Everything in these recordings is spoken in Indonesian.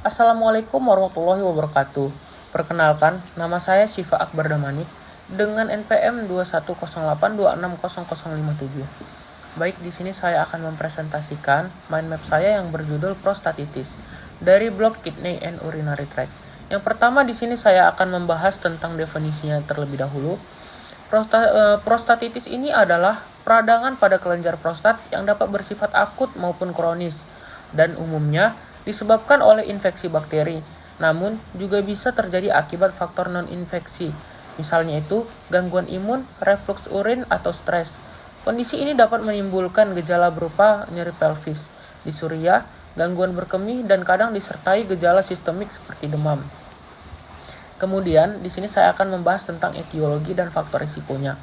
Assalamualaikum warahmatullahi wabarakatuh. Perkenalkan, nama saya Syifa Akbar Damanik dengan NPM 21082600057. Baik, di sini saya akan mempresentasikan mind map saya yang berjudul prostatitis dari blog Kidney and Urinary Tract. Yang pertama di sini saya akan membahas tentang definisinya terlebih dahulu. Prostatitis ini adalah peradangan pada kelenjar prostat yang dapat bersifat akut maupun kronis dan umumnya disebabkan oleh infeksi bakteri, namun juga bisa terjadi akibat faktor non-infeksi, misalnya itu gangguan imun, reflux urin, atau stres. Kondisi ini dapat menimbulkan gejala berupa nyeri pelvis, disuria, gangguan berkemih, dan kadang disertai gejala sistemik seperti demam. Kemudian, di sini saya akan membahas tentang etiologi dan faktor risikonya.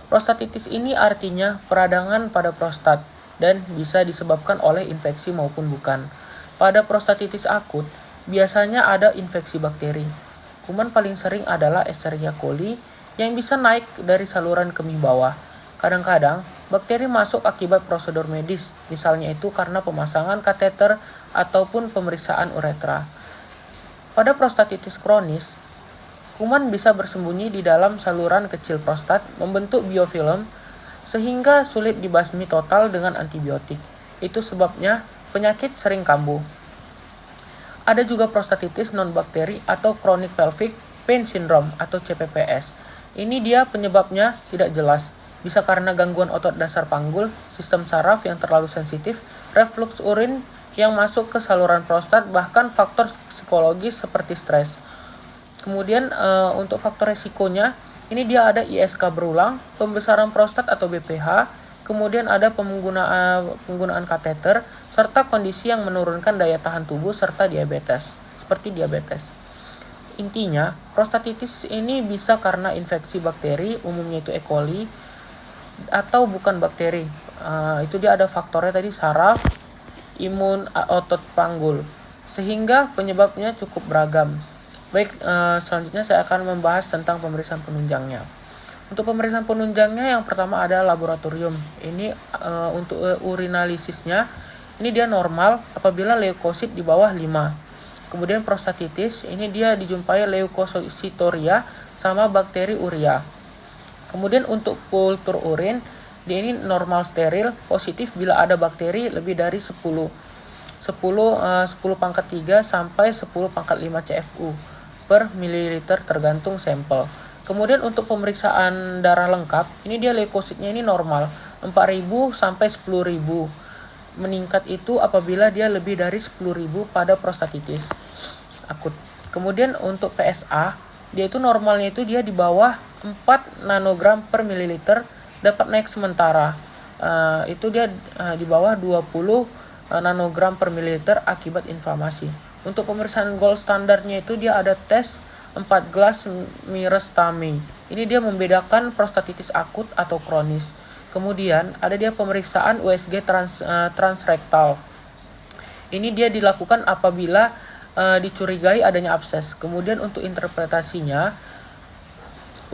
Prostatitis ini artinya peradangan pada prostat dan bisa disebabkan oleh infeksi maupun bukan. Pada prostatitis akut, biasanya ada infeksi bakteri. Kuman paling sering adalah Escherichia coli yang bisa naik dari saluran kemih bawah. Kadang-kadang, bakteri masuk akibat prosedur medis, misalnya itu karena pemasangan kateter ataupun pemeriksaan uretra. Pada prostatitis kronis, kuman bisa bersembunyi di dalam saluran kecil prostat, membentuk biofilm, sehingga sulit dibasmi total dengan antibiotik. Itu sebabnya penyakit sering kambuh. Ada juga prostatitis non-bakteri atau chronic pelvic pain syndrome atau CPPS. Ini dia penyebabnya tidak jelas. Bisa karena gangguan otot dasar panggul, sistem saraf yang terlalu sensitif, reflux urin yang masuk ke saluran prostat, bahkan faktor psikologis seperti stres. Kemudian untuk faktor resikonya, ini dia ada ISK berulang, pembesaran prostat atau BPH, kemudian ada penggunaan kateter, serta kondisi yang menurunkan daya tahan tubuh serta diabetes, seperti diabetes. Intinya, prostatitis ini bisa karena infeksi bakteri, umumnya itu E. coli, atau bukan bakteri. Itu dia ada faktornya tadi, saraf, imun, otot panggul, sehingga penyebabnya cukup beragam. Baik, selanjutnya saya akan membahas tentang pemeriksaan penunjangnya. Untuk pemeriksaan penunjangnya yang pertama ada laboratorium. Ini untuk urinalisisnya, ini dia normal apabila leukosit di bawah 5. Kemudian prostatitis, ini dia dijumpai leukositoria sama bakteri urea. Kemudian untuk kultur urin, dia ini normal steril, positif bila ada bakteri lebih dari 10 pangkat 3 sampai 10 pangkat 5 CFU per mililiter tergantung sampel. Kemudian untuk pemeriksaan darah lengkap, ini dia leukositnya ini normal, 4.000 sampai 10.000. Meningkat itu apabila dia lebih dari 10.000 pada prostatitis akut. Kemudian untuk PSA, dia itu normalnya itu dia di bawah 4 nanogram per mililiter, dapat naik sementara. Itu dia di bawah 20 nanogram per mililiter akibat inflamasi. Untuk pemeriksaan gold standarnya itu dia ada tes 4 gelas Mirestami. Ini dia membedakan prostatitis akut atau kronis. Kemudian ada dia pemeriksaan USG transrektal. Ini dia dilakukan apabila dicurigai adanya abses. Kemudian untuk interpretasinya,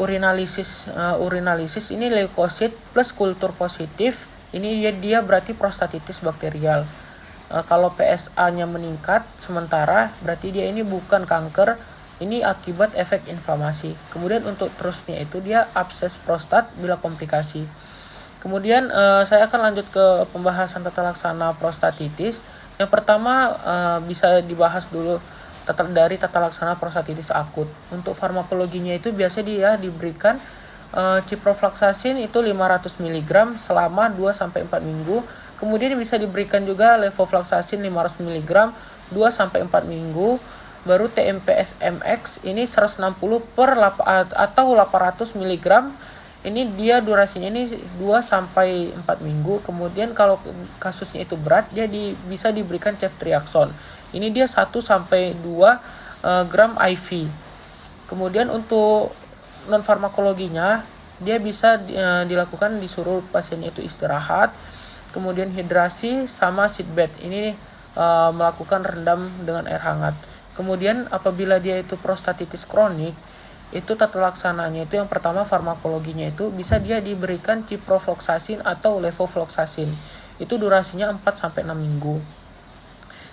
urinalisis ini leukosit plus kultur positif. Ini dia berarti prostatitis bakterial. Kalau PSA-nya meningkat sementara, berarti dia ini bukan kanker, ini akibat efek inflamasi. Kemudian untuk terusnya itu dia abses prostat bila komplikasi. Kemudian saya akan lanjut ke pembahasan tata laksana prostatitis. Yang pertama bisa dibahas dulu dari tata laksana prostatitis akut. Untuk farmakologinya itu biasa dia diberikan ciprofloxacin itu 500 mg selama 2-4 minggu. Kemudian bisa diberikan juga levofloxacin 500 mg 2-4 minggu. Baru TMPS MX ini 160 atau 800 mg. Ini dia durasinya ini 2-4 minggu. Kemudian kalau kasusnya itu berat, dia bisa diberikan ceftriaxone. Ini dia 1-2 gram IV. Kemudian untuk non farmakologinya, dia bisa dilakukan disuruh pasiennya itu istirahat, kemudian hidrasi sama seatbed. Ini melakukan rendam dengan air hangat. Kemudian apabila dia itu prostatitis kronik, itu tata laksananya itu yang pertama farmakologinya itu bisa dia diberikan ciprofloxacin atau levofloxacin. Itu durasinya 4-6 minggu.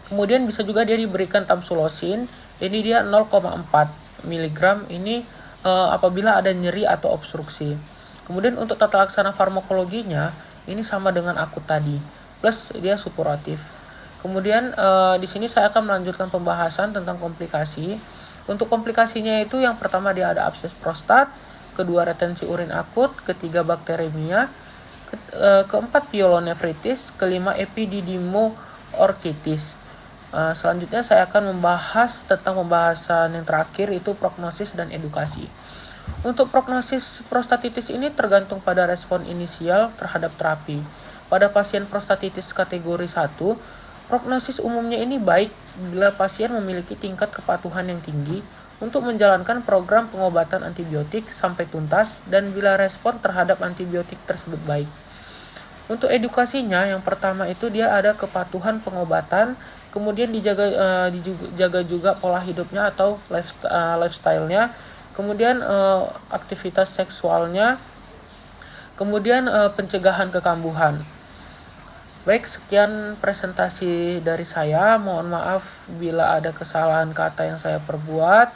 Kemudian bisa juga dia diberikan tamsulosin, ini dia 0,4 mg ini apabila ada nyeri atau obstruksi. Kemudian untuk tata laksana farmakologinya ini sama dengan akut tadi, plus dia supuratif. Kemudian di sini saya akan melanjutkan pembahasan tentang komplikasi. Untuk komplikasinya itu yang pertama dia ada abses prostat, kedua retensi urin akut, ketiga bakteremia, keempat pyelonefritis, kelima epididymoorkitis. Selanjutnya saya akan membahas tentang pembahasan yang terakhir itu prognosis dan edukasi. Untuk prognosis prostatitis ini tergantung pada respon inisial terhadap terapi. Pada pasien prostatitis kategori 1, prognosis umumnya ini baik bila pasien memiliki tingkat kepatuhan yang tinggi untuk menjalankan program pengobatan antibiotik sampai tuntas dan bila respon terhadap antibiotik tersebut baik. Untuk edukasinya, yang pertama itu dia ada kepatuhan pengobatan, kemudian dijaga juga pola hidupnya atau lifestyle-nya, kemudian aktivitas seksualnya, kemudian pencegahan kekambuhan. Baik, sekian presentasi dari saya. Mohon maaf bila ada kesalahan kata yang saya perbuat.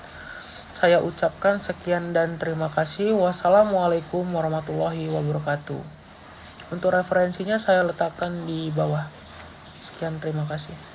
Saya ucapkan sekian dan terima kasih. Wassalamualaikum warahmatullahi wabarakatuh. Untuk referensinya saya letakkan di bawah. Sekian, terima kasih.